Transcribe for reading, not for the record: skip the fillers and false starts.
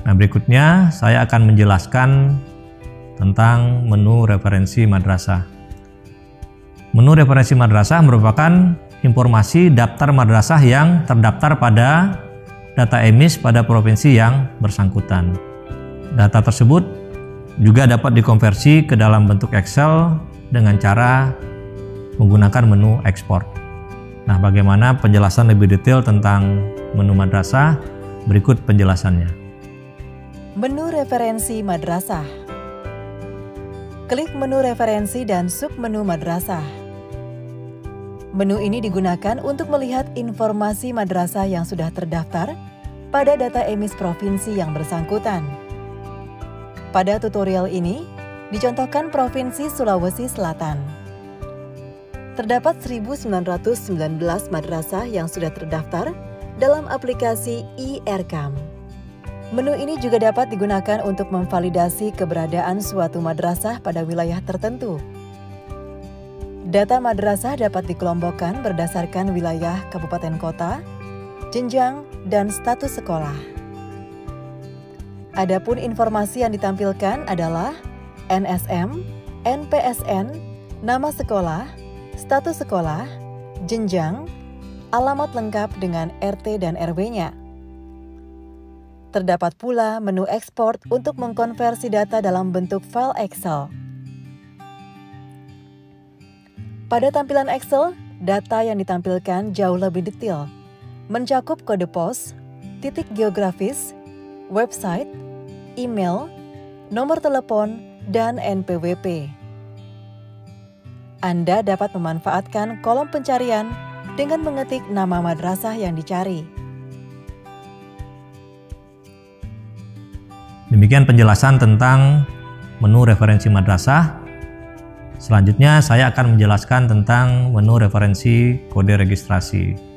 Nah, berikutnya saya akan menjelaskan tentang menu referensi madrasah. Menu referensi madrasah merupakan informasi daftar madrasah yang terdaftar pada data EMIS pada provinsi yang bersangkutan. Data tersebut juga dapat dikonversi ke dalam bentuk Excel dengan cara menggunakan menu ekspor. Nah, bagaimana penjelasan lebih detail tentang menu madrasah? Berikut penjelasannya. Menu referensi madrasah. Klik menu referensi dan submenu madrasah. Menu ini digunakan untuk melihat informasi madrasah yang sudah terdaftar pada data EMIS provinsi yang bersangkutan. Pada tutorial ini, dicontohkan Provinsi Sulawesi Selatan. Terdapat 1.919 madrasah yang sudah terdaftar dalam aplikasi e-Erkam. Menu ini juga dapat digunakan untuk memvalidasi keberadaan suatu madrasah pada wilayah tertentu. Data madrasah dapat dikelompokkan berdasarkan wilayah kabupaten kota, jenjang, dan status sekolah. Adapun informasi yang ditampilkan adalah NSM, NPSN, nama sekolah, status sekolah, jenjang, alamat lengkap dengan RT dan RW-nya. Terdapat pula menu ekspor untuk mengkonversi data dalam bentuk file Excel. Pada tampilan Excel, data yang ditampilkan jauh lebih detail, mencakup kode pos, titik geografis, website, email, nomor telepon, dan NPWP. Anda dapat memanfaatkan kolom pencarian dengan mengetik nama madrasah yang dicari. Demikian penjelasan tentang menu referensi madrasah. Selanjutnya saya akan menjelaskan tentang menu referensi kode registrasi.